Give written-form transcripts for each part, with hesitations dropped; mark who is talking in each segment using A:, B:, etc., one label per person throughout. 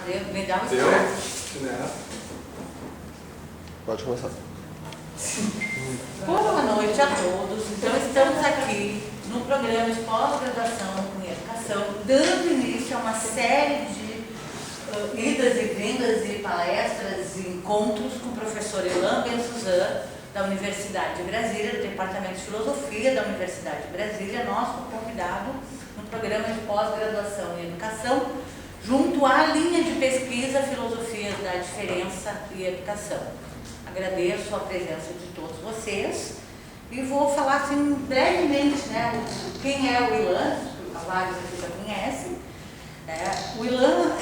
A: Me dá um
B: Deu?
A: start.
B: Né?
C: Pode começar.
A: Boa noite a todos. Então, estamos aqui no programa de pós-graduação em educação, dando início a uma série de idas e vindas e palestras e encontros com o professor Ilan Ben-Suzan, da Universidade de Brasília, do Departamento de Filosofia da Universidade de Brasília, nosso convidado no programa de pós-graduação em educação, junto à linha de pesquisa Filosofias da Diferença e Educação. Agradeço a presença de todos vocês e vou falar assim brevemente, né, quem é o Ilan, vários aqui já conhecem. O Ilan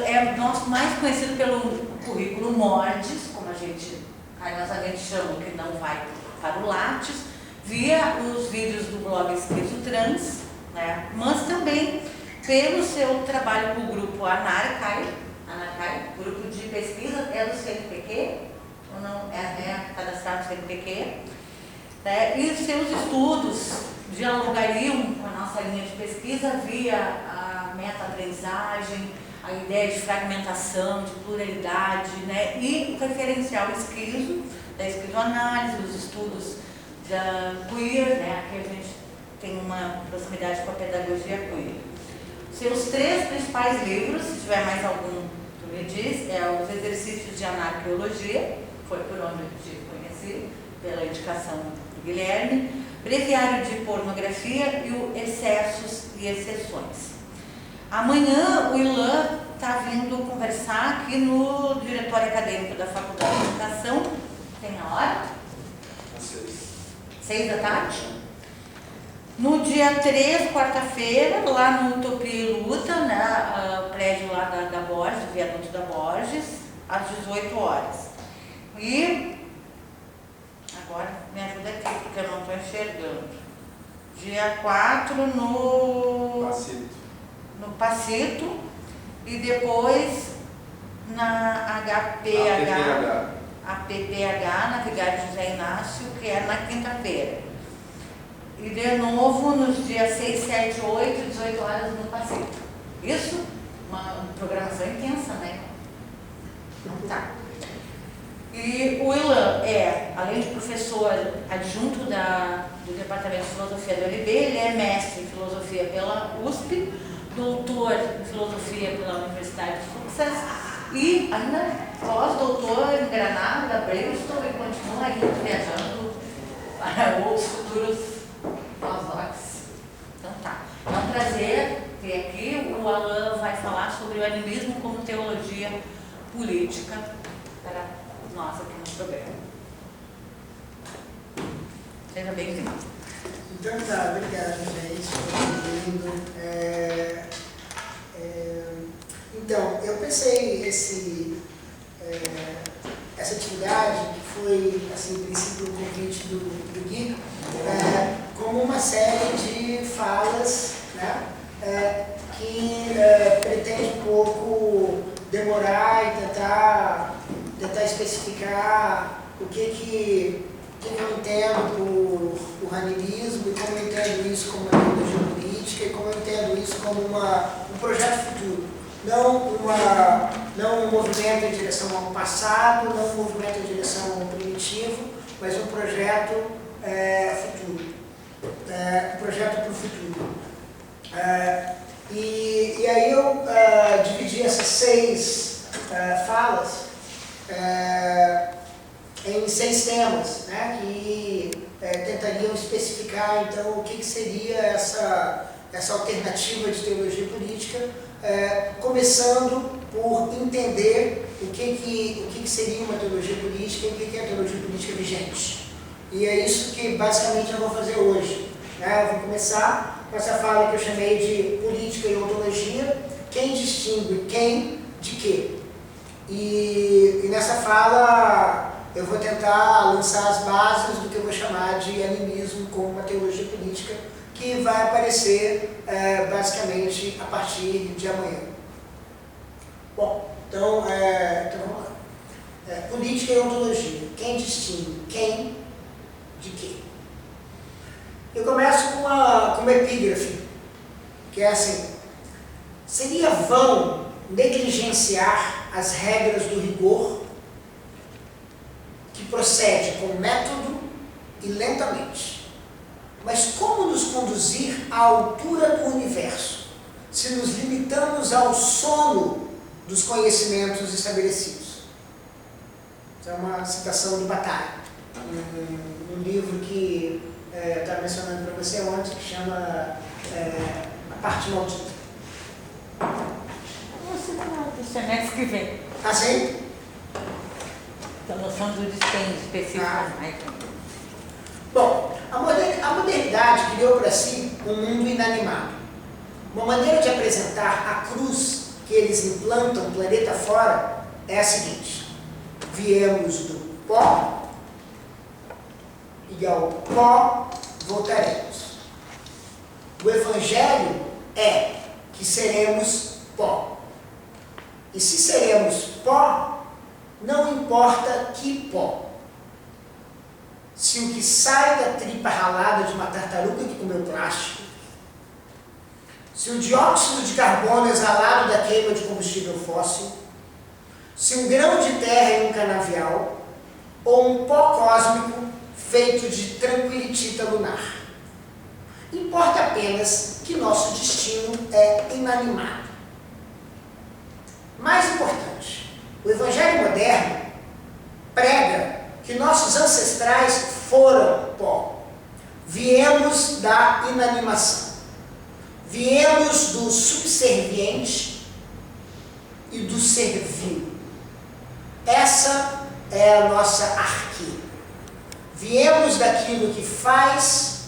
A: é nosso mais conhecido pelo currículo Mordes, como a gente carinhosamente chama, que não vai para o Lattes, via os vídeos do blog Esquizo Trans, né, mas também pelo seu trabalho com o grupo Anarcai, grupo de pesquisa, é do CNPq, ou não, é cadastrado no CNPq, né, e seus estudos dialogariam com a nossa linha de pesquisa via a meta-aprendizagem, a ideia de fragmentação, de pluralidade, né, e o referencial Esquizo, da esquizoanálise, os estudos da queer, né, aqui a gente tem uma proximidade com a pedagogia queer. Seus 3 principais livros, se tiver mais algum, tu me diz, é Os Exercícios de Anarqueologia, foi por onde eu te conheci, pela indicação do Guilherme, Breviário de Pornografia e o Excessos e Exceções. Amanhã o Ilan está vindo conversar aqui no Diretório Acadêmico da Faculdade de Educação. Tem a hora?
B: Às 6.
A: 6 da tarde. No dia 3, quarta-feira, lá no Utopia e Luta, né, o prédio lá da Borges, do viaduto da Borges, às 18 horas. E agora me ajuda aqui, porque eu não estou enxergando. Dia 4 no Pacito e depois na APPH, na Vigário José Inácio, que é na quinta-feira. E de novo nos dias 6, 7, 8, 18 horas no Pacito. Isso? Uma programação intensa, né? Então tá. E o Ilan é, além de professor adjunto do Departamento de Filosofia da UNB, ele é mestre em Filosofia pela USP, doutor em Filosofia pela Universidade de Texas e ainda pós-doutor em Granada, Bristol e continua ainda viajando para os futuros pós-docs. Então tá. É um prazer ter aqui. O Ilan vai falar sobre o animismo como teologia política para nós aqui no programa. Seja bem-vindo.
D: Então tá, obrigado, gente, por vindo. Então, eu pensei essa atividade, que foi, assim, em princípio, o convite do Gui, como uma série de falas, né, que pretende um pouco demorar e tentar especificar o que eu entendo por animismo e como eu entendo isso como uma teologia política e como eu entendo isso como um projeto futuro. Não um movimento em direção ao passado, não um movimento em direção ao primitivo, mas um projeto futuro. Um projeto para o futuro. E aí eu dividi essas 6 falas em 6 temas, né, que tentariam especificar então o que seria essa alternativa de teologia política, começando por entender o que seria uma teologia política e o que é a teologia política vigente. E é isso que basicamente eu vou fazer hoje, né? Eu vou começar com essa fala que eu chamei de política e ontologia, quem distingue quem de quê. E nessa fala eu vou tentar lançar as bases do que eu vou chamar de animismo como uma teologia política, que vai aparecer basicamente a partir de amanhã. Bom, então vamos lá. Política e ontologia. Quem distingue quem de quê? Eu começo com uma epígrafe, que é assim: seria vão negligenciar as regras do rigor, que procede com método e lentamente. Mas como nos conduzir à altura do universo, se nos limitamos ao sono dos conhecimentos estabelecidos? Essa é uma citação de Bataille, um livro que eu estava mencionando para você ontem, que chama A Parte Maldita.
A: Você fala do semestre que vem.
D: Ah, sim?
A: A noção do dispêndio específico.
D: Bom, a modernidade criou para si um mundo inanimado. Uma maneira de apresentar a cruz que eles implantam planeta fora é a seguinte: viemos do pó e ao pó voltaremos. O Evangelho é que seremos pó. E se seremos pó, não importa que pó. Se o que sai da tripa ralada de uma tartaruga que comeu plástico, se o dióxido de carbono exalado da queima de combustível fóssil, se um grão de terra em um canavial, ou um pó cósmico feito de tranquilitita lunar. Importa apenas que nosso destino é inanimado. Mais importante, o Evangelho moderno prega que nossos ancestrais foram pó. Viemos da inanimação. Viemos do subserviente e do servil. Essa é a nossa arquê. Viemos daquilo que faz,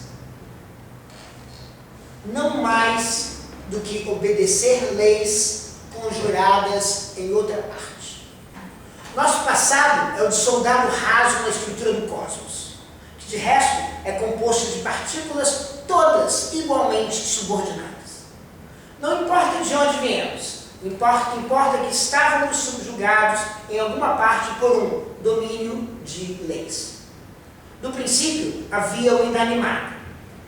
D: não mais do que obedecer leis conjuradas em outra parte. Nosso passado é o de soldado raso na estrutura do cosmos, que de resto é composto de partículas todas igualmente subordinadas. Não importa de onde viemos, importa que estávamos subjugados em alguma parte por um domínio de leis. No princípio, havia o inanimado,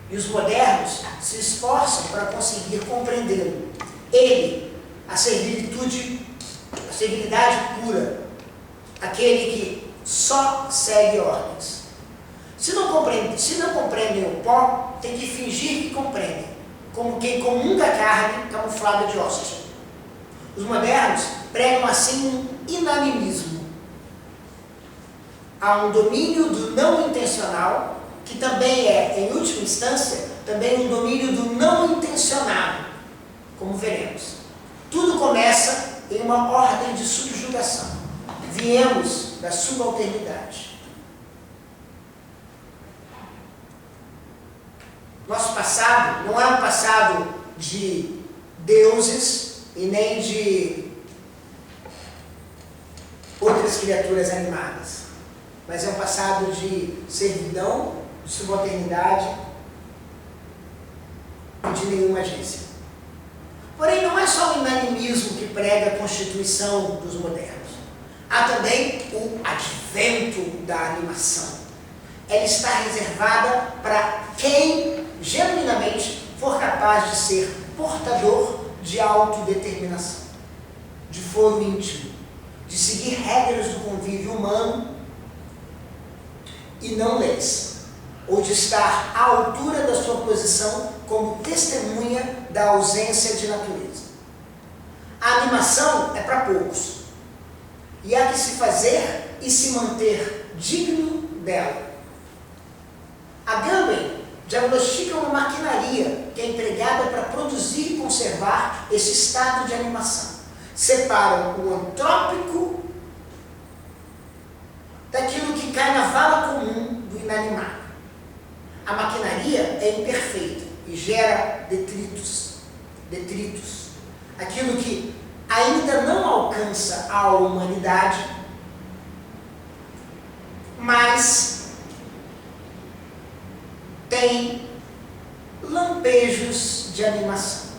D: e os modernos se esforçam para conseguir compreendê-lo. Ele, a servilidade pura, aquele que só segue ordens. Se não compreendem o pó, tem que fingir que compreendem, como quem comunga carne camuflada de hóstia. Os modernos pregam assim um inanimismo. Há um domínio do não intencional, que também é, em última instância, também um domínio do não intencionado, como veremos. Tudo começa em uma ordem de subjugação. Viemos da subalternidade. Nosso passado não é um passado de deuses e nem de outras criaturas animadas, mas é um passado de servidão, de subalternidade e de nenhuma agência. Porém, não é só o inanimismo que prega a constituição dos modernos. Há também o advento da animação. Ela está reservada para quem genuinamente for capaz de ser portador de autodeterminação, de foro íntimo, de seguir regras do convívio humano e não leis, ou de estar à altura da sua posição como testemunha da ausência de natureza. A animação é para poucos, e há que se fazer e se manter digno dela. A Agamben diagnostica uma maquinaria que é empregada para produzir e conservar esse estado de animação. Separam o antrópico daquilo que cai na vala comum do inanimado. A maquinaria é imperfeita e gera detritos. Aquilo que ainda não alcança a humanidade, mas tem lampejos de animação.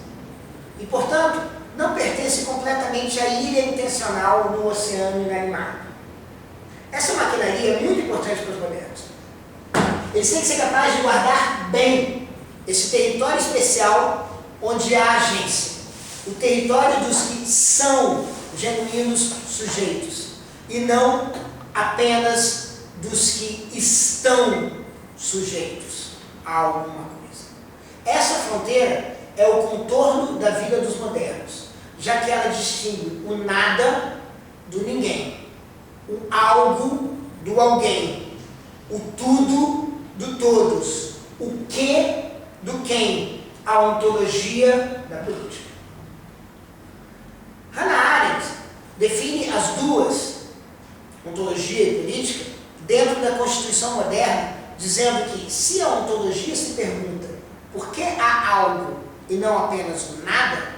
D: E, portanto, não pertence completamente à ilha intencional no oceano inanimado. Essa maquinaria é muito importante para os modernos. Eles têm que ser capazes de guardar bem esse território especial onde há agência. o território dos que são genuínos sujeitos, e não apenas dos que estão sujeitos a alguma coisa. Essa fronteira é o contorno da vida dos modernos, já que ela distingue o nada do ninguém, o algo do alguém, o tudo do todos, o que do quem, a ontologia da política. Hannah Arendt define as duas, ontologia e política, dentro da Constituição moderna, dizendo que se a ontologia se pergunta por que há algo e não apenas o nada,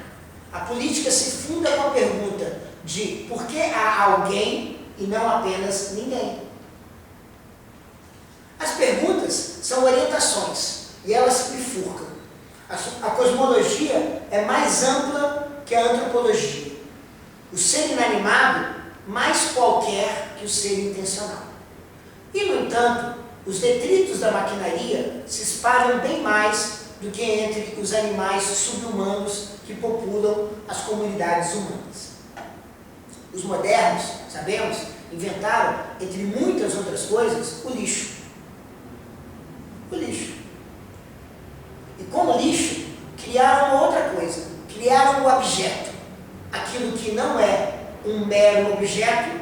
D: a política se funda com a pergunta de por que há alguém e não apenas ninguém. As perguntas são orientações e elas se bifurcam. A cosmologia é mais ampla que a antropologia. O ser inanimado mais qualquer que o ser intencional. E, no entanto, os detritos da maquinaria se espalham bem mais do que entre os animais subhumanos que populam as comunidades humanas. Os modernos, sabemos, inventaram, entre muitas outras coisas, o lixo. O lixo. E como lixo, criaram uma outra coisa. Criaram o objeto. Aquilo que não é um mero objeto,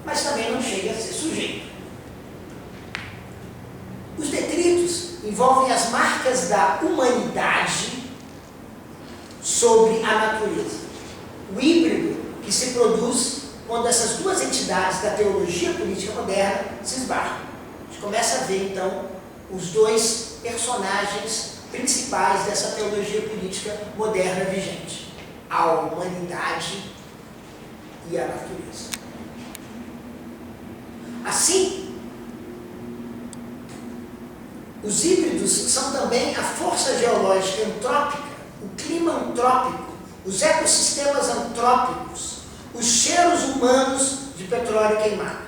D: mas também não chega a ser sujeito. Os detritos envolvem as marcas da humanidade sobre a natureza. O híbrido que se produz quando essas duas entidades da teologia política moderna se esbarram. A gente começa a ver, então, os dois personagens principais dessa teologia política moderna vigente: a humanidade e a natureza. Assim, os híbridos são também a força geológica antrópica, o clima antrópico, os ecossistemas antrópicos, os cheiros humanos de petróleo queimado.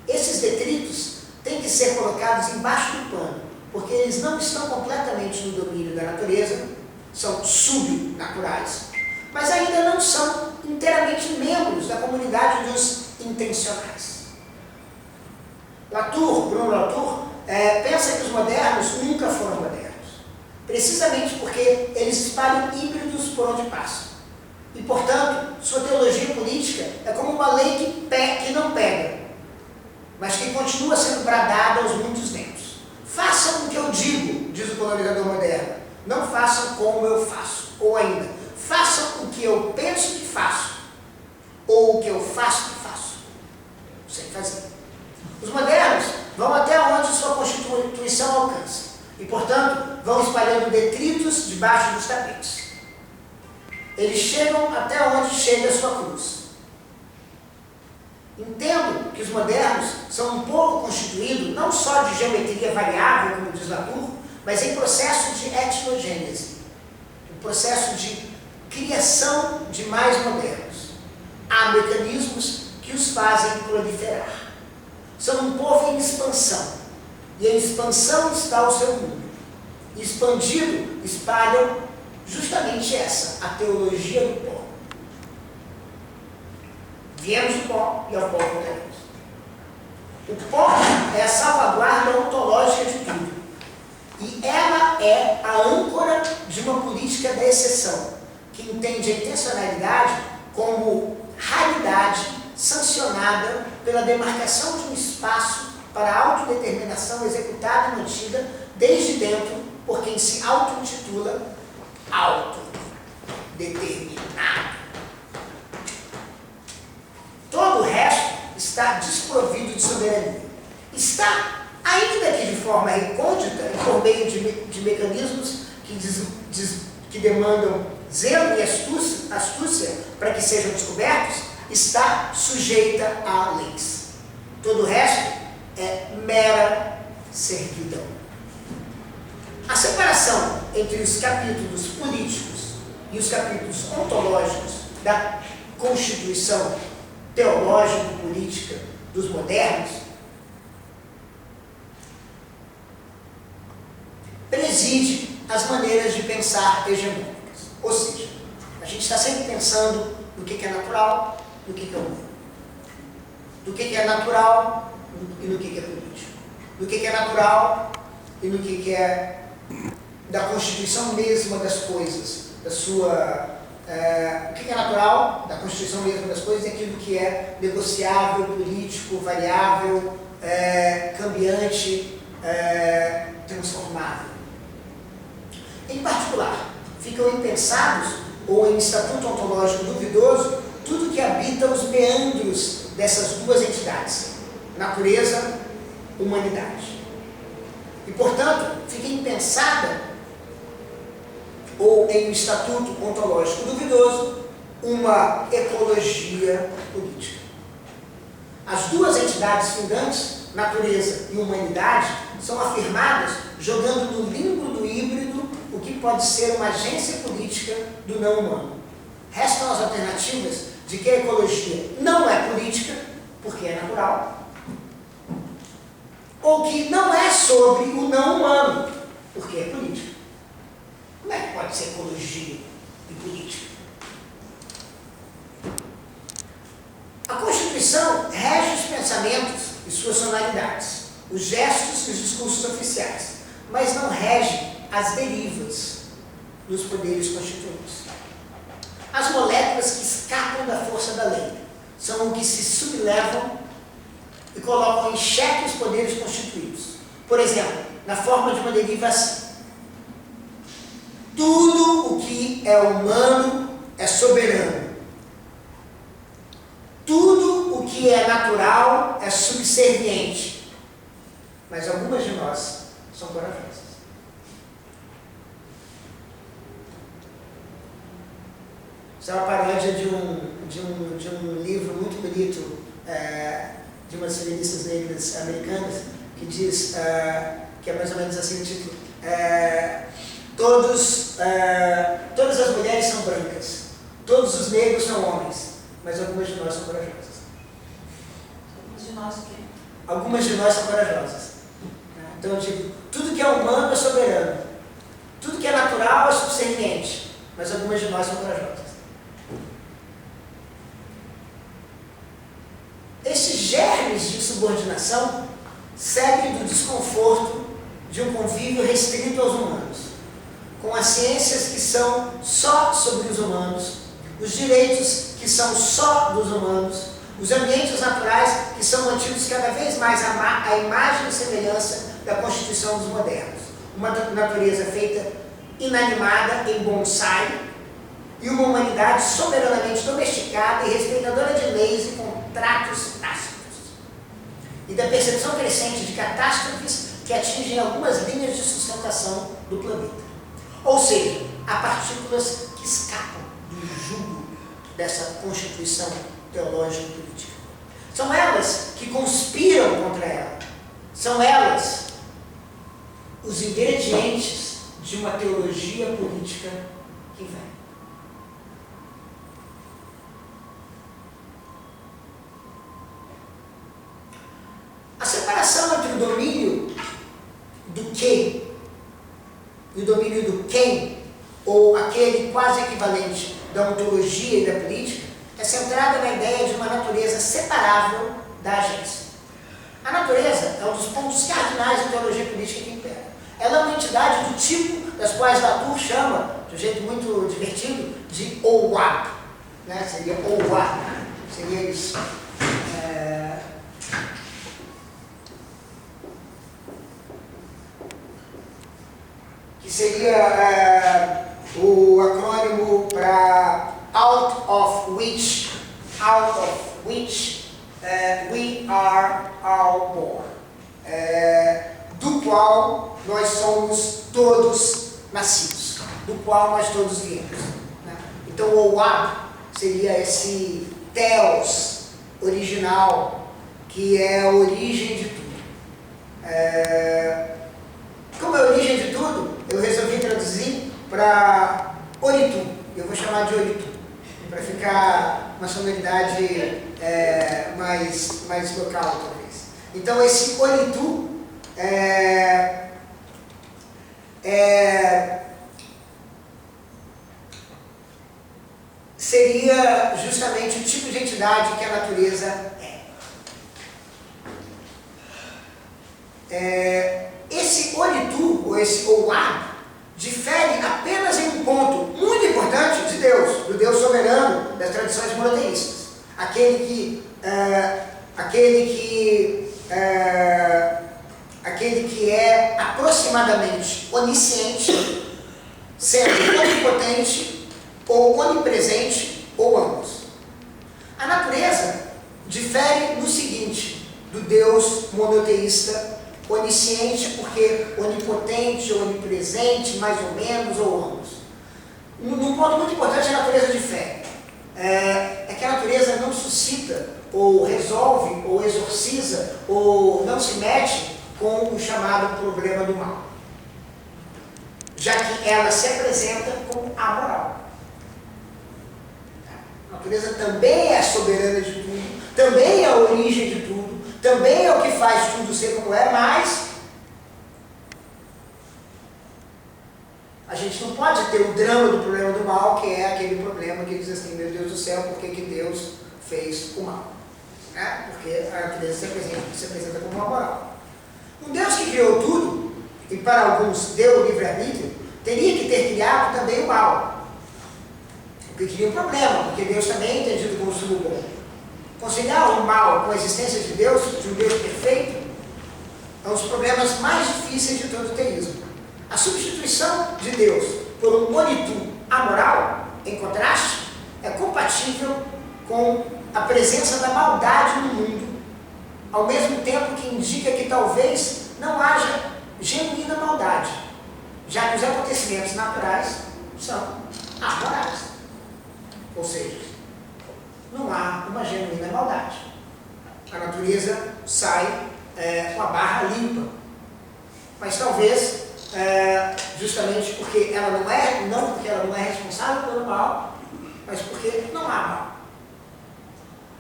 D: Esses detritos têm que ser colocados embaixo do pano, porque eles não estão completamente no domínio da natureza, são subnaturais, mas ainda não são inteiramente membros da comunidade dos intencionais. Bruno Latour, pensa que os modernos nunca foram modernos, precisamente porque eles espalham híbridos por onde passam. E, portanto, sua teologia política é como uma lei que não pega, mas que continua sendo bradada aos muitos ventos. Façam o que eu digo, diz o colonizador moderno, não façam como eu faço. Ou ainda, façam o que eu penso que faço, ou o que eu faço que faço. Sem fazer. Os modernos vão até onde sua Constituição alcança e, portanto, vão espalhando detritos debaixo dos tapetes. Eles chegam até onde chega a sua cruz. Entendo que os modernos são um povo constituído não só de geometria variável, como diz Latour, mas em processo de etnogênese, um processo de criação de mais modernos. Há mecanismos que os fazem proliferar. São um povo em expansão, e em expansão está o seu mundo. E expandido, espalham justamente essa, a teologia do pó. Viemos do pó e ao pó voltaremos. O pó é a salvaguarda ontológica de tudo. E ela é a âncora de uma política da exceção, que entende a intencionalidade como raridade sancionada pela demarcação de um espaço para a autodeterminação executada e mantida desde dentro por quem se auto-intitula autodeterminado. Todo o resto está desprovido de soberania. Está, ainda que de forma recôndita e por meio de mecanismos que demandam zelo e astúcia para que sejam descobertos, está sujeita a leis. Todo o resto é mera servidão. A separação entre os capítulos políticos e os capítulos ontológicos da Constituição teológico-política dos modernos preside as maneiras de pensar hegemônicas. Ou seja, A gente está sempre pensando no que é natural, no que é humano. Do que é natural e no que é político. Do que é natural e no que é da constituição mesma das coisas, da sua... o que é natural da constituição mesma das coisas é aquilo que é negociável, político, variável, cambiante, transformável. Em particular, ficam impensados, ou em estatuto ontológico duvidoso, tudo que habita os meandros dessas duas entidades, natureza, humanidade. E, portanto, fica impensada, ou em um estatuto ontológico duvidoso, uma ecologia política. As duas entidades fundantes, natureza e humanidade, são afirmadas jogando no limbo do híbrido o que pode ser uma agência política do não humano. Restam as alternativas de que a ecologia não é política, porque é natural, ou que não é sobre o não humano, porque é política. Como é que pode ser ecologia e política? A Constituição rege os pensamentos e suas sonoridades, os gestos e os discursos oficiais, mas não rege as derivas dos poderes constituintes. As moléculas que escapam da força da lei são o que se sublevam e colocam em xeque os poderes constituídos. Por exemplo, na forma de uma derivação. Tudo o que é humano é soberano. Tudo o que é natural é subserviente. Mas algumas de nós são corajosas. Isso é uma paródia de um livro muito bonito de umas feministas negras americanas, que diz, que é mais ou menos assim o título, todas as mulheres são brancas, todos os negros são homens, mas algumas de nós são corajosas.
A: Algumas de nós o quê?
D: Algumas de nós são corajosas. Então eu digo, tudo que é humano é soberano, tudo que é natural é subserviente, mas algumas de nós são corajosas. Esses germes de subordinação seguem do desconforto de um convívio restrito aos humanos, com as ciências que são só sobre os humanos, os direitos que são só dos humanos, os ambientes naturais que são mantidos cada vez mais à imagem e semelhança da constituição dos modernos. Uma natureza feita inanimada em bonsai e uma humanidade soberanamente domesticada e respeitadora de leis e contratos tácitos. E da percepção crescente de catástrofes que atingem algumas linhas de sustentação do planeta. Ou seja, há partículas que escapam do jugo dessa constituição teológica e política. São elas que conspiram contra ela. São elas os ingredientes de uma teologia política que vem. A separação entre o domínio do que e o domínio do quem, ou aquele quase equivalente da ontologia e da política, é centrada na ideia de uma natureza separável da agência. A natureza é um dos pontos cardinais da teologia política que impera. Ela é uma entidade do tipo das quais Latour chama, de um jeito muito divertido, de Ouá. Né? Seria Ouá, seria isso. Que seria o acrônimo para out of which we are all born, do qual nós somos todos nascidos, do qual nós todos viemos. Né? Então o Oab seria esse Theos original, que é a origem de tudo. Como é a origem de tudo, eu resolvi traduzir para Oritu. Eu vou chamar de Oritu, para ficar uma sonoridade mais local, talvez. Então, esse Oritu seria justamente o tipo de entidade que a natureza é. Esse Oritu, ou esse Ouá, difere apenas em um ponto muito importante de Deus, do Deus soberano das tradições monoteístas. Aquele que é aproximadamente onisciente, sendo onipotente, ou onipresente, ou ambos. A natureza difere no seguinte, do Deus monoteísta onisciente, porque onipotente ou onipresente, mais ou menos, ou ambos. Num ponto muito importante, a natureza difere. É que a natureza não suscita, ou resolve, ou exorciza, ou não se mete com o chamado problema do mal, já que ela se apresenta como amoral. A natureza também é a soberana de tudo, também é a origem de tudo, também é o que faz tudo ser como é, mas a gente não pode ter o drama do problema do mal, que é aquele problema que diz assim, meu Deus do céu, por que Deus fez o mal? Porque a natureza se apresenta como uma moral. Um Deus que criou tudo, e para alguns deu o livre-arbítrio, teria que ter criado também o mal. O que cria um problema, porque Deus também é entendido como tudo bom. Conciliar o mal com a existência de um Deus perfeito, é um dos problemas mais difíceis de todo o teísmo. A substituição de Deus por um Oritu amoral, em contraste, é compatível com a presença da maldade no mundo, ao mesmo tempo que indica que talvez não haja genuína maldade, já que os acontecimentos naturais são amorais. Ou seja, não há uma genuína maldade. A natureza sai com a barra limpa. Mas talvez, justamente porque ela não porque ela não é responsável pelo mal, mas porque não há mal.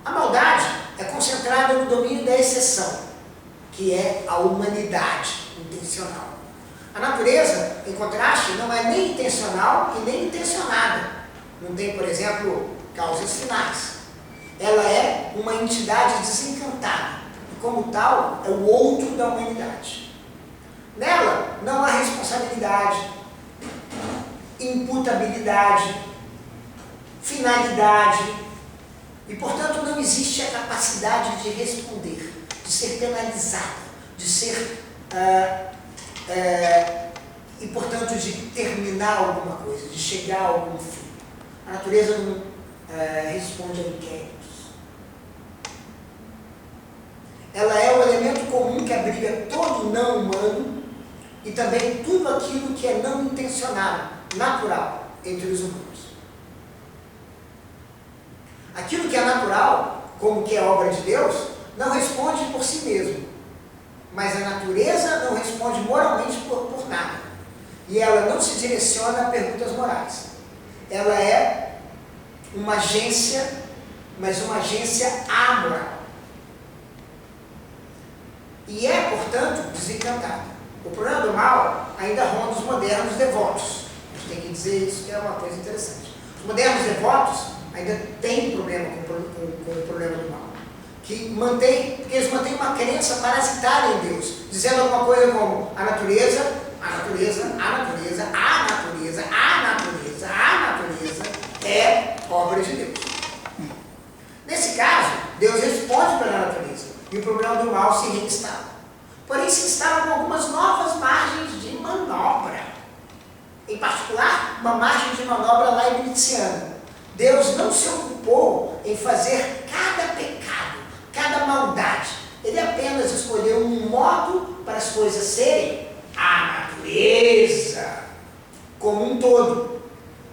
D: A maldade é concentrada no domínio da exceção, que é a humanidade intencional. A natureza, em contraste, não é nem intencional e nem intencionada. Não tem, por exemplo, causas finais. Ela é uma entidade desencantada, e como tal, é o outro da humanidade. Nela não há responsabilidade, imputabilidade, finalidade, e portanto não existe a capacidade de responder, de ser penalizada, de ser, e portanto de terminar alguma coisa, de chegar a algum fim. A natureza não responde a inquéritos. Ela é o elemento comum que abriga todo o não humano e também tudo aquilo que é não intencionado, natural, entre os humanos. Aquilo que é natural, como que é obra de Deus, não responde por si mesmo. Mas a natureza não responde moralmente por nada. E ela não se direciona a perguntas morais. Ela é uma agência, mas uma agência amoral. E é, portanto, desencantada. O problema do mal ainda ronda os modernos devotos. A gente tem que dizer isso, que é uma coisa interessante. Os modernos devotos ainda têm problema com o problema do mal. Porque eles mantêm uma crença parasitária em Deus, dizendo alguma coisa como a natureza é obra de Deus. Nesse caso, Deus responde pela natureza e o problema do mal se reinstala. Porém, se instalam com algumas novas margens de manobra. Em particular, uma margem de manobra leibniziana. Deus não se ocupou em fazer cada pecado, cada maldade. Ele apenas escolheu um modo para as coisas serem a natureza como um todo.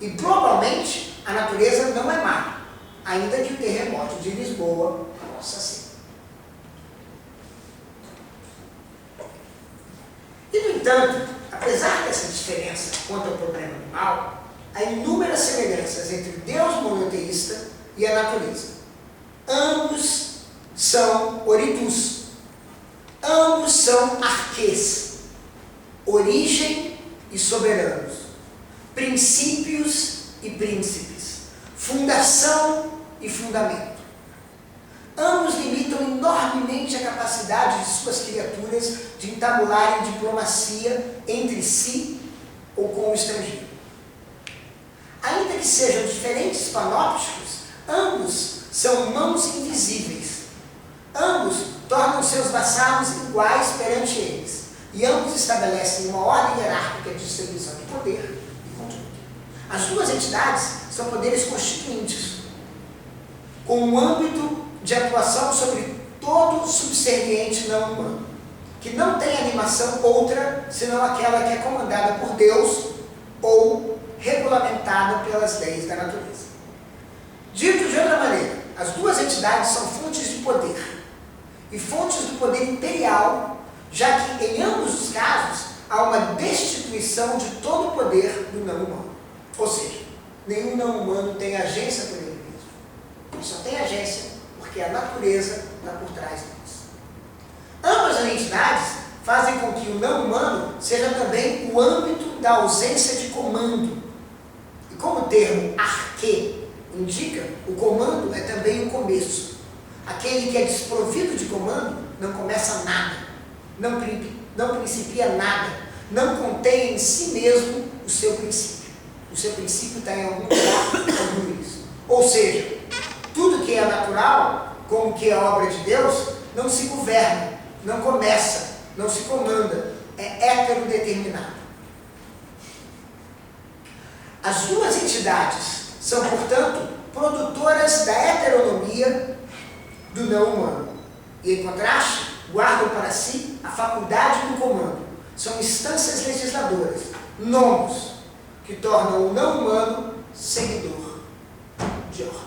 D: E globalmente, a natureza não é má, ainda que o terremoto de Lisboa possa ser. E, no entanto, apesar dessa diferença quanto ao problema do mal, há inúmeras semelhanças entre Deus monoteísta e a natureza. Ambos são oritus. Ambos são arquês, origem e soberanos, princípios e príncipes, fundação e fundamento. Ambos limitam enormemente a capacidade de suas criaturas de entabularem diplomacia entre si ou com o estrangeiro. Ainda que sejam diferentes panópticos, ambos são mãos invisíveis. Ambos tornam seus vassalos iguais perante eles, e ambos estabelecem uma ordem hierárquica de distribuição de poder e controle. As duas entidades são poderes constituintes, com um âmbito de atuação sobre todo subserviente não humano, que não tem animação outra senão aquela que é comandada por Deus ou regulamentada pelas leis da natureza. Dito de outra maneira, as duas entidades são fontes de poder, e fontes do poder imperial, já que em ambos os casos há uma destituição de todo o poder do não humano. Ou seja, nenhum não humano tem agência por ele mesmo. Ele só tem agência porque a natureza está por trás deles. Ambas as entidades fazem com que o não humano seja também o âmbito da ausência de comando. E como o termo arquê indica, o comando é também o começo. Aquele que é desprovido de comando não começa nada, não principia nada, não contém em si mesmo o seu princípio. O seu princípio está em algum lugar, algum isso. Ou seja, tudo que é natural, como que é obra de Deus, não se governa, não começa, não se comanda, é heterodeterminado. As duas entidades são, portanto, produtoras da heteronomia do não humano. E, em contraste, guardam para si a faculdade do comando. São instâncias legisladoras, nomos, que tornam o não humano seguidor de ordens.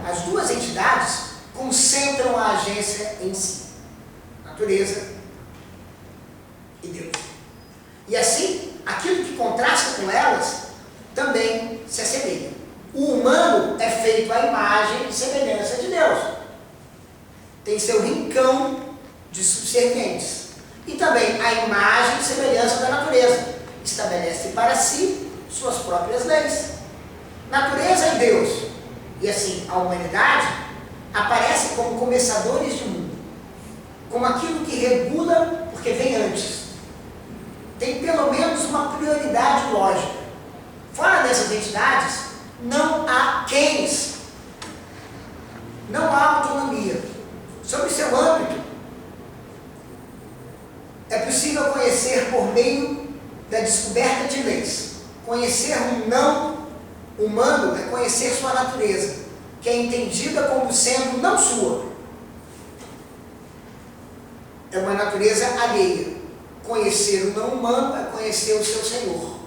D: As duas entidades concentram a agência em si, natureza e Deus. E assim, aquilo que contrasta com elas também se assemelha. O humano é feito à imagem e semelhança de Deus. Tem seu rincão de subservientes. E também a imagem e semelhança da natureza. Estabelece para si suas próprias leis. Natureza e Deus, e assim a humanidade, aparecem como começadores de mundo. Como aquilo que regula porque vem antes. Tem pelo menos uma prioridade lógica. Fora dessas entidades, não há quens, não há autonomia. Sobre seu âmbito, é possível conhecer por meio da descoberta de leis. Conhecer um não humano é conhecer sua natureza, que é entendida como sendo não sua. É uma natureza alheia. Conhecer o não humano é conhecer o seu Senhor,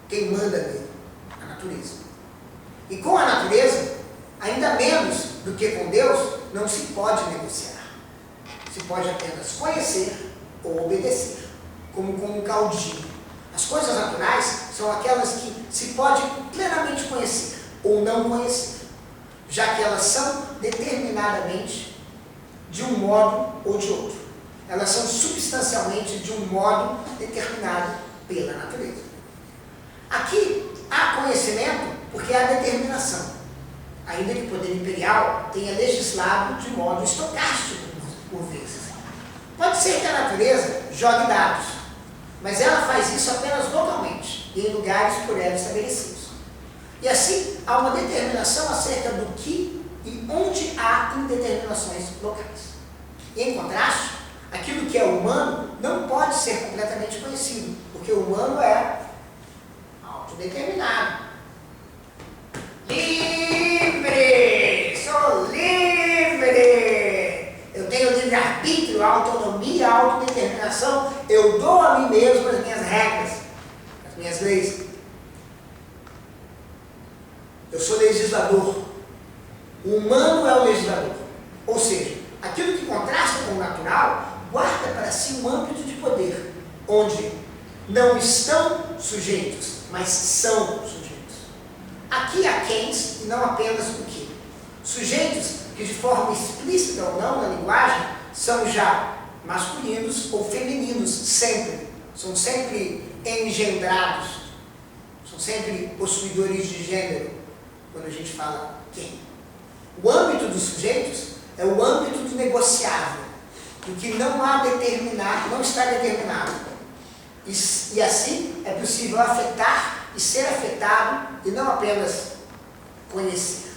D: quem manda nele, a natureza. E com a natureza, ainda menos do que com Deus, não se pode negociar. Se pode apenas conhecer ou obedecer, como com um caudilho. As coisas naturais são aquelas que se pode plenamente conhecer ou não conhecer, já que elas são determinadamente de um modo ou de outro. Elas são substancialmente de um modo determinado pela natureza. Aqui há conhecimento porque há determinação, ainda que o poder imperial tenha legislado de modo estocástico por vezes. Pode ser que a natureza jogue dados, mas ela faz isso apenas localmente, e em lugares por ela estabelecidos. E assim, há uma determinação acerca do que e onde há indeterminações locais. E em contraste, aquilo que é humano não pode ser completamente conhecido, porque o humano é autodeterminado. Livre! Sou livre! Eu tenho livre-arbítrio, autonomia, autodeterminação. Eu dou a mim mesmo as minhas regras, as minhas leis. Eu sou legislador. O humano é o legislador. Ou seja, aquilo que contrasta com o natural guarda para si um âmbito de poder, onde não estão sujeitos, mas são sujeitos. Aqui há quens e não apenas o que. Sujeitos que de forma explícita ou não na linguagem são já masculinos ou femininos, sempre. São sempre engendrados, são sempre possuidores de gênero, quando a gente fala quem. O âmbito dos sujeitos é o âmbito do negociável, do que não há determinado, não está determinado. E assim é possível afetar e ser afetado, e não apenas conhecer.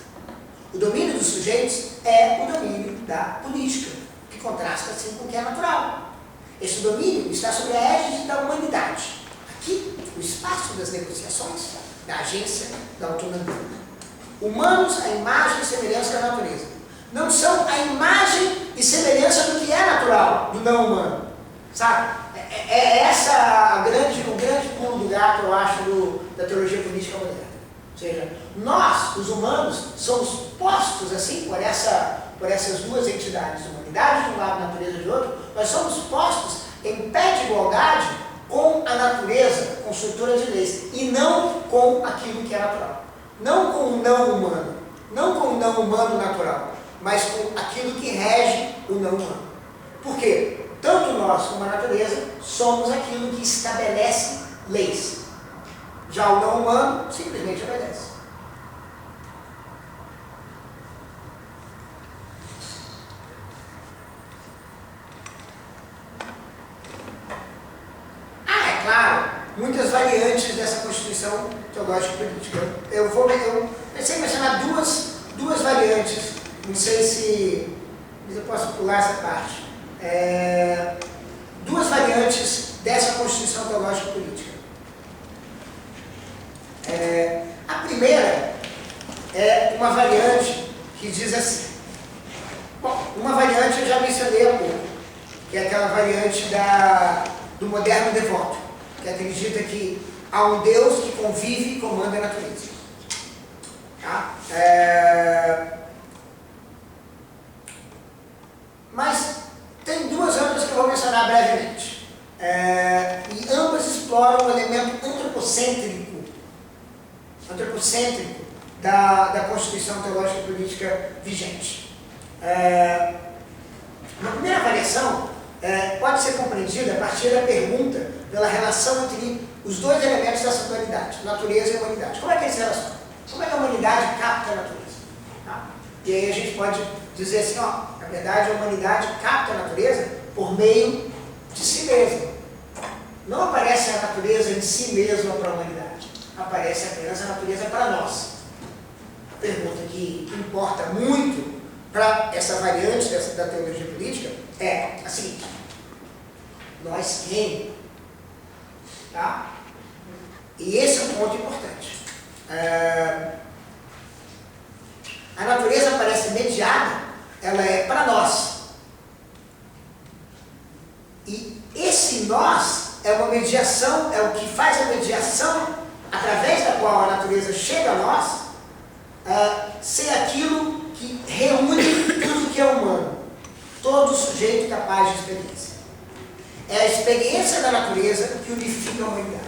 D: O domínio dos sujeitos é o domínio da política, que contrasta assim com o que é natural. Esse domínio está sob a égide da humanidade. Aqui, o espaço das negociações, da agência, da autonomia. Humanos, a imagem e semelhança da natureza. Não são a imagem e semelhança do que é natural, do não humano. Sabe? Essa o grande pulo do gato, eu acho, da teologia política moderna. Ou seja, nós, os humanos, somos postos assim por essas duas entidades, humanidade de um lado, natureza de outro, nós somos postos em pé de igualdade com a natureza construtora de leis, e não com aquilo que é natural. Não com o não humano, não com o não humano natural, mas com aquilo que rege o não humano. Por quê? Tanto nós como a natureza somos aquilo que estabelece leis. Já o não humano simplesmente obedece. É claro, muitas variantes dessa Constituição teológica política. Eu pensei em mencionar duas variantes, não sei se eu posso pular essa parte. Duas variantes dessa Constituição teológica política. A primeira é uma variante que diz assim. Bom, uma variante eu já mencionei há pouco, que é aquela variante do moderno devoto, que acredita que há um Deus que convive e comanda a natureza. Tá? Mas tem duas outras que eu vou mencionar brevemente. E ambas exploram o elemento antropocêntrico da Constituição Teológica Política vigente. Uma primeira variação pode ser compreendida a partir da pergunta pela relação entre os dois elementos dessa dualidade, natureza e humanidade. Como é que eles se relacionam? Como é que a humanidade capta a natureza? Tá? E aí a gente pode dizer assim, na verdade a humanidade capta a natureza por meio de si mesma. Não aparece a natureza em si mesma para a humanidade, aparece apenas a natureza para nós. A pergunta que importa muito para essa variante da teologia política é a seguinte: nós quem? Tá? E esse é um ponto importante. A natureza aparece mediada, ela é para nós. E esse nós é uma mediação, é o que faz a mediação através da qual a natureza chega a nós, ser aquilo que reúne tudo que é humano, todo sujeito capaz de experiência. É a experiência da natureza que unifica a humanidade.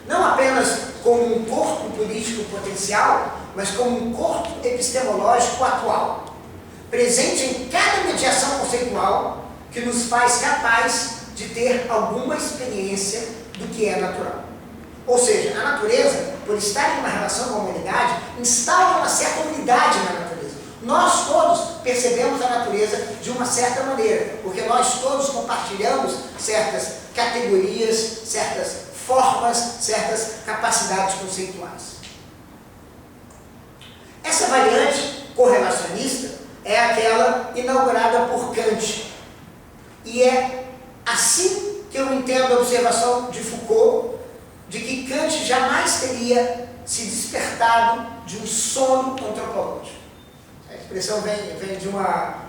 D: Não apenas como um corpo político potencial, mas como um corpo epistemológico atual, presente em cada mediação conceitual que nos faz capaz de ter alguma experiência do que é natural. Ou seja, a natureza, por estar em uma relação com a humanidade, instaura uma certa unidade na natureza. Nós todos percebemos a natureza de uma certa maneira, porque nós todos compartilhamos certas categorias, certas formas, certas capacidades conceituais. Essa variante correlacionista é aquela inaugurada por Kant. E é assim que eu entendo a observação de Foucault, de que Kant jamais teria se despertado de um sono antropológico. A expressão vem de uma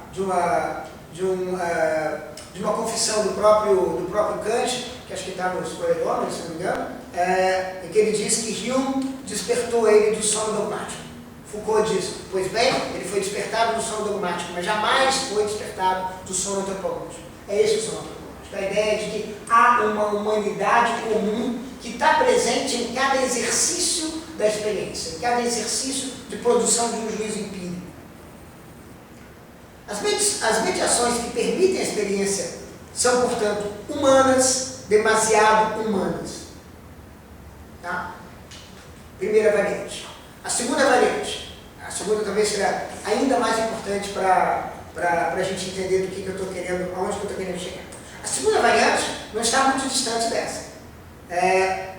D: confissão do próprio Kant, que acho que está nos Prolegômenos, se não me engano, em que ele diz que Hume despertou ele do sono dogmático. Foucault diz, pois bem, ele foi despertado do sono dogmático, mas jamais foi despertado do sono antropológico. É esse o sono antropológico. A ideia de que há uma humanidade comum que está presente em cada exercício da experiência, em cada exercício de produção de um juízo empírico. As mediações que permitem a experiência são, portanto, humanas, demasiado humanas. Tá? Primeira variante. A segunda variante. A segunda talvez será ainda mais importante para a gente entender do que eu estou querendo, aonde que eu estou querendo chegar. A segunda variante não está muito distante dessa.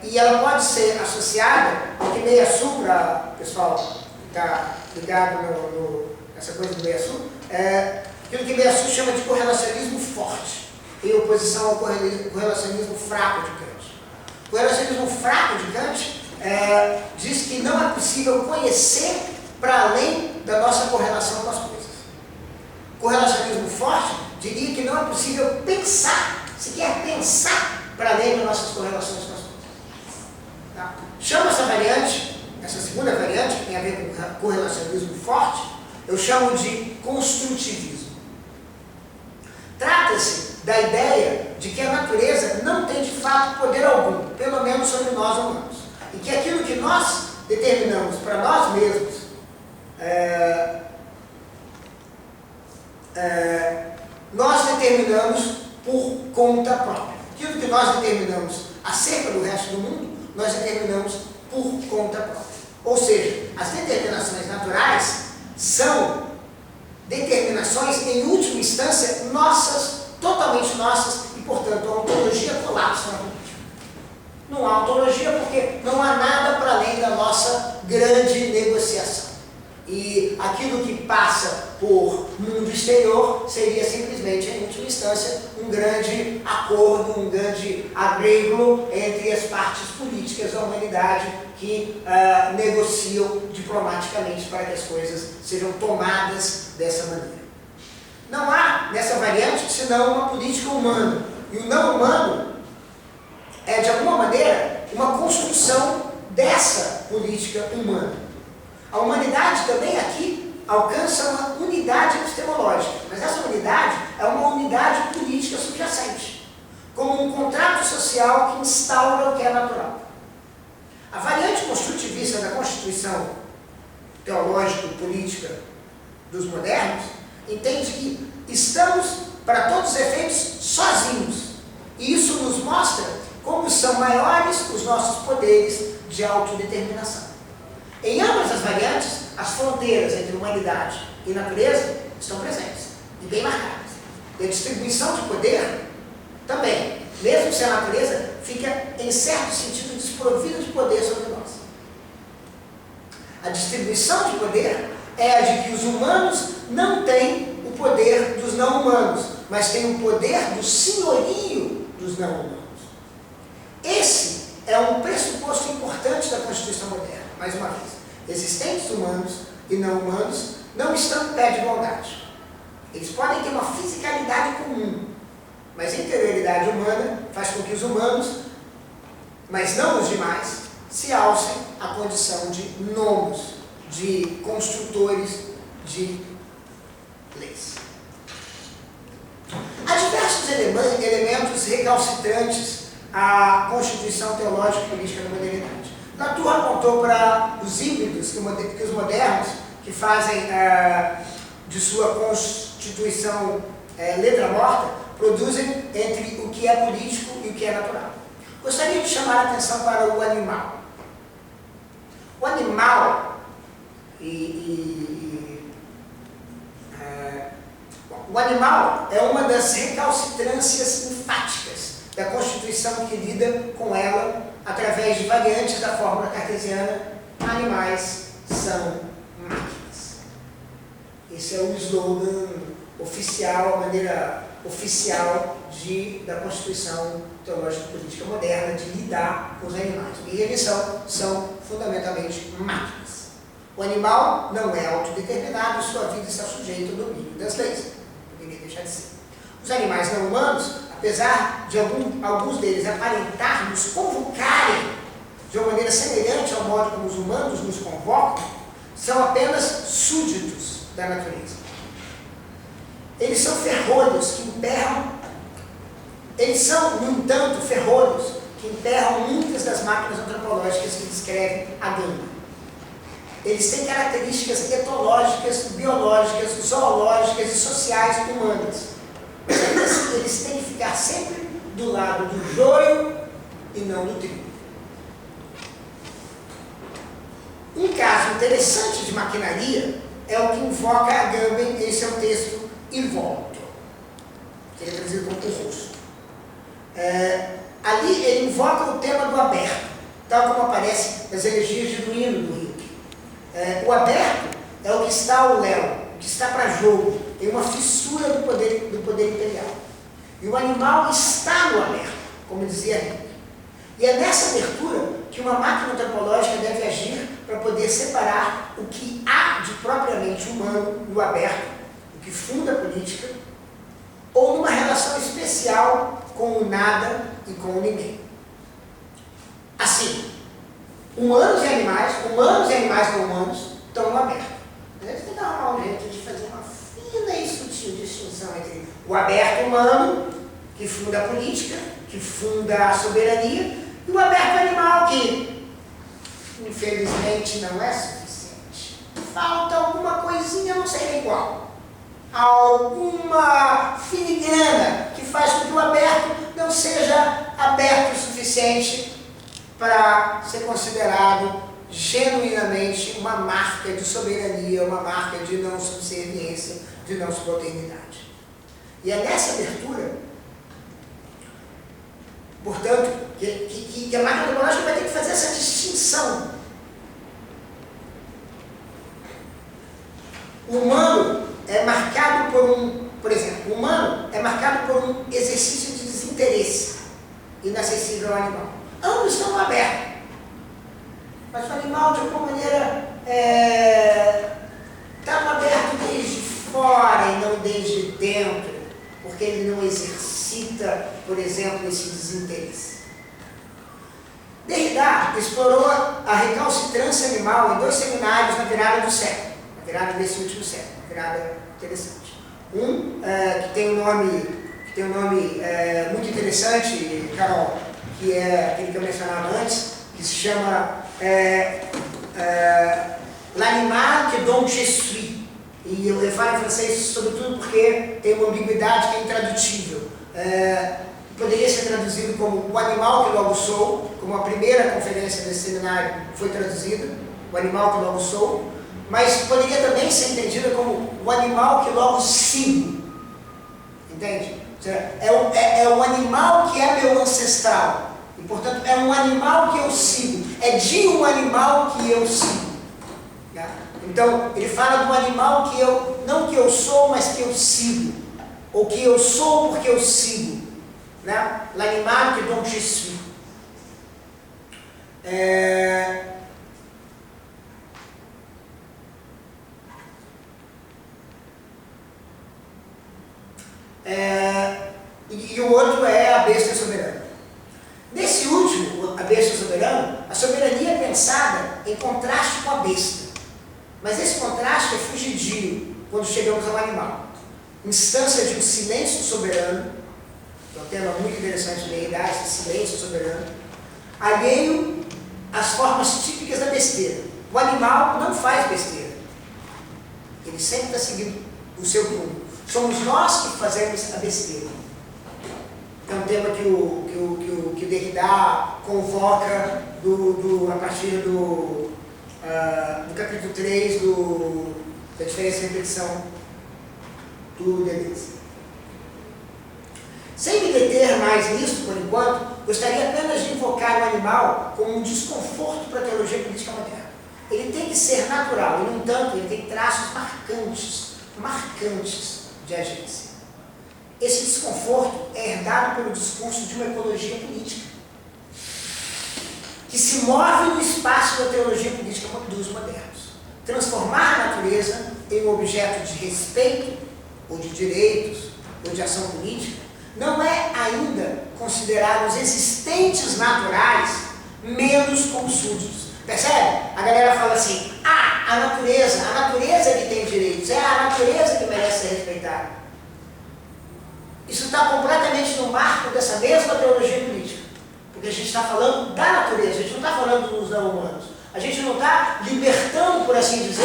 D: E ela pode ser associada, porque meia-sul, para o pessoal que está ligado nessa coisa do meia-sul, aquilo que meia-sul chama de correlacionismo forte, em oposição ao correlacionismo fraco de Kant. O correlacionismo fraco de Kant diz que não é possível conhecer para além da nossa correlação com as coisas. O correlacionismo forte diria que não é possível pensar, sequer pensar para além das nossas correlações com as coisas. Tá? Chamo essa variante, essa segunda variante, que tem a ver com correlacionismo forte, eu chamo de construtivismo. Trata-se da ideia de que a natureza não tem de fato poder algum, pelo menos sobre nós humanos. E que aquilo que nós determinamos para nós mesmos, nós determinamos por conta própria. Aquilo que nós determinamos acerca do resto do mundo, nós determinamos por conta própria. Ou seja, as determinações naturais são determinações, em última instância, nossas, totalmente nossas, e, portanto, a ontologia colapsa na política. Não há ontologia porque não há nada para além da nossa grande negociação. E aquilo que passa por mundo exterior seria simplesmente, em última instância, um grande acordo, um grande arreglo entre as partes políticas da humanidade que negociam diplomaticamente para que as coisas sejam tomadas dessa maneira. Não há, nessa variante, senão uma política humana. E o não humano é, de alguma maneira, uma construção dessa política humana. A humanidade também aqui alcança uma unidade epistemológica, mas essa unidade é uma unidade política subjacente, como um contrato social que instaura o que é natural. A variante construtivista da Constituição teológico-política dos modernos entende que estamos, para todos os efeitos, sozinhos. E isso nos mostra como são maiores os nossos poderes de autodeterminação. Em ambas as variantes, as fronteiras entre humanidade e natureza estão presentes e bem marcadas. E a distribuição de poder também, mesmo se a natureza fica, em certo sentido, desprovida de poder sobre nós. A distribuição de poder é a de que os humanos não têm o poder dos não humanos, mas têm o poder do senhorio dos não humanos. Esse é um pressuposto importante da Constituição moderna. Mais uma vez, existentes humanos e não humanos não estão em pé de igualdade. Eles podem ter uma fisicalidade comum, mas a interioridade humana faz com que os humanos, mas não os demais, se alcem à condição de nomos, de construtores de leis. Há diversos elementos recalcitrantes à constituição teológica e política da modernidade. Latour apontou para os híbridos que os modernos, que fazem de sua constituição letra morta, produzem entre o que é político e o que é natural. Gostaria de chamar a atenção para o animal. O animal o animal é uma das recalcitrâncias enfáticas da Constituição que lida com ela através de variantes da fórmula cartesiana: animais são máquinas. Esse é o slogan oficial, a maneira oficial da Constituição Teológica e Política Moderna de lidar com os animais. E eles são fundamentalmente máquinas. O animal não é autodeterminado e sua vida está sujeita ao domínio das leis. Poderia deixar de ser. Os animais não humanos, apesar de alguns deles aparentar nos convocarem de uma maneira semelhante ao modo como os humanos nos convocam, são apenas súditos da natureza. Eles são ferrolhos que emperram, eles são, no entanto, ferrolhos que emperram muitas das máquinas antropológicas que descrevem a gama. Eles têm características etológicas, biológicas, zoológicas e sociais humanas. Mas eles têm que ficar sempre do lado do joio e não do trigo. caso interessante de maquinaria é o que invoca Agamben em seu texto Il Volto, que ele é traduzido como o rosto. Ali ele invoca o tema do aberto, tal como aparece nas elegias de Duino do Rio. O aberto é o que está ao léu, o que está para jogo, em uma fissura do poder imperial. E o animal está no aberto, como dizia Henrique. E é nessa abertura que uma máquina antropológica deve agir para poder separar o que há de propriamente humano no aberto, o que funda a política, ou numa relação especial com o nada e com o ninguém. Assim, humanos e animais não humanos, estão no aberto. A gente tem que arrumar um jeito de fazer uma fina e sutil distinção entre o aberto humano, que funda a política, que funda a soberania, e o aberto animal, que infelizmente não é suficiente. Falta alguma coisinha, não sei nem qual. Alguma filigrana que faz com que o aberto não seja aberto o suficiente para ser considerado genuinamente uma marca de soberania, uma marca de não subserviência, de não subalternidade. E é nessa abertura, portanto, que a máquina antropológica vai ter que fazer essa distinção. O humano é marcado por exemplo, o humano é marcado por um exercício de desinteresse inacessível ao animal. Ambos estão abertos. Mas o animal, de alguma maneira, está aberto desde fora e não desde dentro, porque ele não exercita, por exemplo, esse desinteresse. Derrida explorou a recalcitrância animal em 2 seminários na virada do século, na virada desse último século, uma virada interessante. Que tem um nome muito interessante, Carol, que é aquele que eu mencionava antes, que se chama L'animal que donc je suis. E eu falo em francês sobretudo porque tem uma ambiguidade que é intradutível. Poderia ser traduzido como o animal que logo sou, como a primeira conferência desse seminário foi traduzida, o animal que logo sou, mas poderia também ser entendida como o animal que logo sigo. Entende? É o animal que é meu ancestral. E, portanto, é um animal que eu sigo. É de um animal que eu sigo. Né? Então, ele fala do animal que eu, não que eu sou, mas que eu sigo. Ou que eu sou porque eu sigo. Né? L'animal que donc je suis. E o outro é a besta soberana. Nesse último, a besta soberana, a soberania é pensada em contraste com a besta. Mas esse contraste é fugidio quando chegamos ao animal. Instância de um silêncio soberano, que é um tema muito interessante de Derrida, esse silêncio soberano, alheio às formas típicas da besteira. O animal não faz besteira. Ele sempre está seguindo o seu rumo. Somos nós que fazemos a besteira. É um tema que o Derrida convoca a partir do capítulo 3 da diferença e repetição do Deleuze. Sem me deter mais nisso, por enquanto, gostaria apenas de invocar o animal como um desconforto para a teologia política moderna. Ele tem que ser natural, e, no entanto, ele tem traços marcantes de agência. Esse desconforto é herdado pelo discurso de uma ecologia política, que se move no espaço da teologia política dos modernos. Transformar a natureza em um objeto de respeito, ou de direitos, ou de ação política, não é ainda considerar os existentes naturais menos como súditos. Percebe? A galera fala assim, a natureza que tem direitos, é a natureza que merece ser respeitada. Isso está completamente no marco dessa mesma teologia política. Porque a gente está falando da natureza, a gente não está falando dos não humanos. A gente não está libertando, por assim dizer,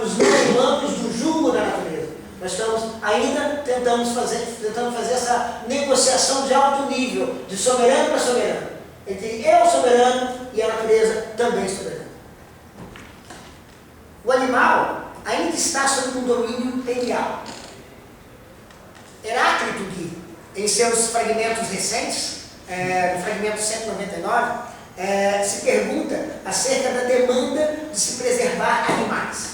D: os não humanos do jugo da natureza. Nós estamos ainda tentando fazer essa negociação de alto nível, de soberano para soberano. Entre eu soberano e a natureza também soberana. O animal ainda está sob um domínio imperial. Heráclito, em seus fragmentos recentes, no fragmento 199, se pergunta acerca da demanda de se preservar animais.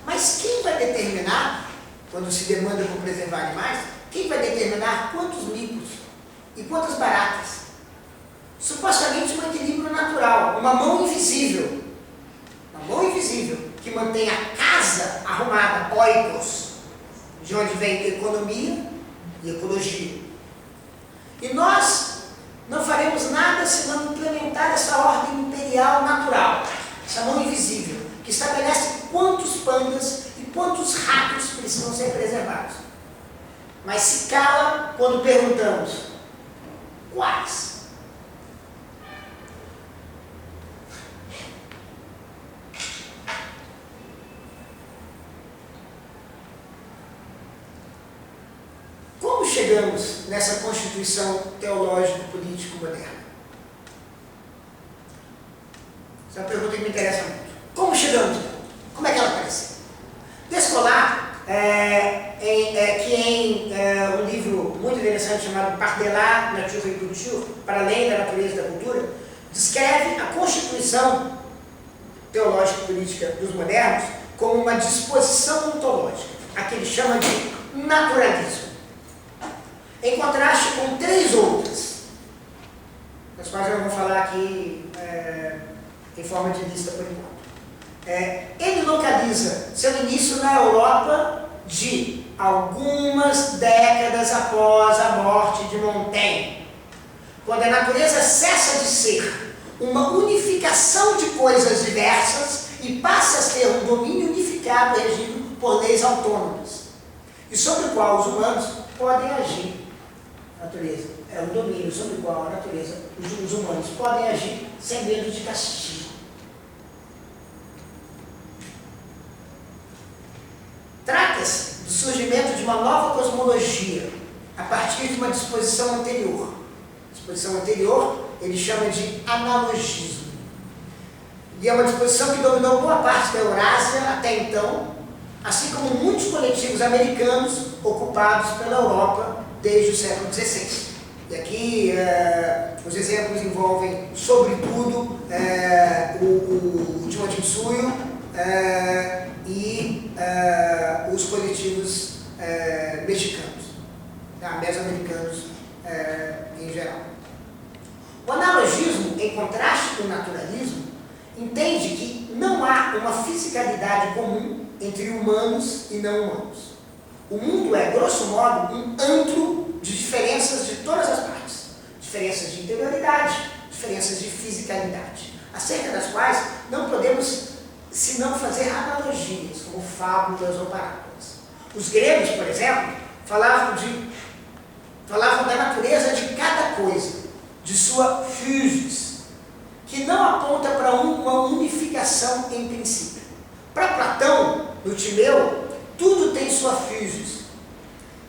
D: Mas quem vai determinar, quando se demanda por preservar animais, quem vai determinar quantos micos e quantas baratas? Supostamente um equilíbrio natural, uma mão invisível que mantém a casa arrumada, oikos, de onde vem economia e ecologia. E nós não faremos nada senão implementar essa ordem imperial natural, essa mão invisível, que estabelece quantos pandas e quantos ratos precisam ser preservados. Mas se cala quando perguntamos quais. Como chegamos nessa constituição teológico-político moderna? Essa é uma pergunta que me interessa muito. Como chegamos? Como é que ela apareceu? Descolar, que em um livro muito interessante chamado Par-delà nature et culture, para além da natureza e da cultura, descreve a constituição teológico-política dos modernos como uma disposição ontológica, a que ele chama de naturalismo. Em contraste com três outras, das quais eu não vou falar aqui em forma de lista por enquanto. Ele localiza seu início na Europa de algumas décadas após a morte de Montaigne, quando a natureza cessa de ser uma unificação de coisas diversas e passa a ser um domínio unificado regido por leis autônomas, e sobre o qual os humanos podem agir. A natureza é um domínio sobre o qual a natureza, os humanos podem agir sem medo de castigo. Trata-se do surgimento de uma nova cosmologia a partir de uma disposição anterior. A disposição anterior ele chama de analogismo. E é uma disposição que dominou boa parte da Eurásia até então, assim como muitos coletivos americanos ocupados pela Europa desde o século XVI. E aqui os exemplos envolvem, sobretudo, o Timantinsuyo e os coletivos mexicanos, mesoamericanos em geral. O analogismo, em contraste com o naturalismo, entende que não há uma fisicalidade comum entre humanos e não humanos. O mundo é, grosso modo, um antro de diferenças de todas as partes. Diferenças de interioridade, diferenças de fisicalidade, acerca das quais não podemos senão fazer analogias, como fábulas ou parábolas. Os gregos, por exemplo, falavam da natureza de cada coisa, de sua physis, que não aponta para uma unificação em princípio. Para Platão, no Timeu, tudo tem sua physis.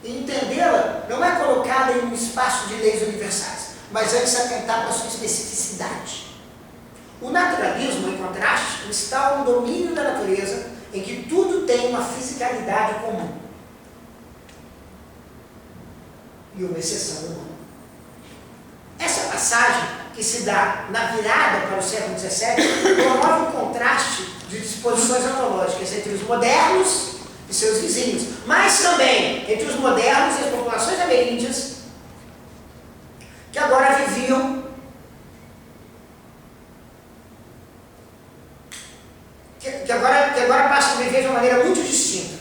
D: E entendê-la não é colocada em um espaço de leis universais, mas antes atentar para a sua especificidade. O naturalismo, em contraste, instaura um domínio da natureza em que tudo tem uma fisicalidade comum. E uma exceção humana. Essa passagem, que se dá na virada para o século XVII, promove um contraste de disposições ontológicas entre os modernos e seus vizinhos, mas também entre os modernos e as populações ameríndias, que agora viviam que agora passam a viver de uma maneira muito distinta.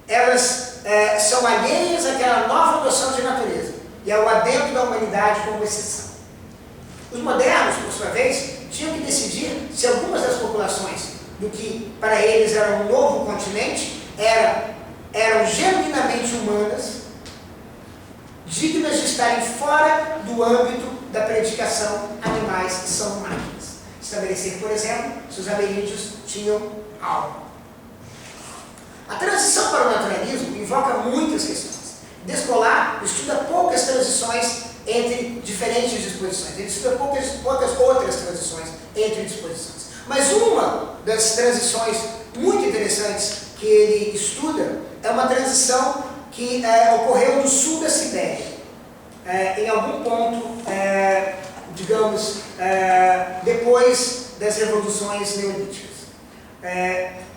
D: Elas são alheias àquela nova noção de natureza e ao adentro da humanidade como exceção. Os modernos, por sua vez, tinham que decidir se algumas das populações do que para eles era um novo continente eram genuinamente humanas, dignas de estarem fora do âmbito da predicação animais são máquinas. Estabelecer, por exemplo, se os ameríndios tinham alma. A transição para o naturalismo invoca muitas questões. Descolar estuda poucas transições entre diferentes disposições. Ele estuda poucas outras transições entre disposições. Mas uma das transições muito interessantes que ele estuda é uma transição que ocorreu no sul da Sibéria, em algum ponto, digamos, depois das revoluções neolíticas,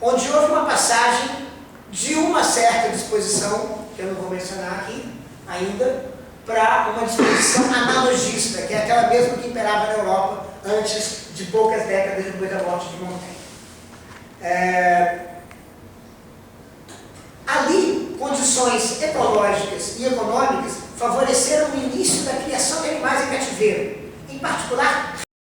D: onde houve uma passagem de uma certa disposição, que eu não vou mencionar aqui ainda, para uma disposição analogista, que é aquela mesma que imperava na Europa antes de poucas décadas depois da morte de Montaigne. Ali, condições ecológicas e econômicas favoreceram o início da criação de animais em cativeiro, em particular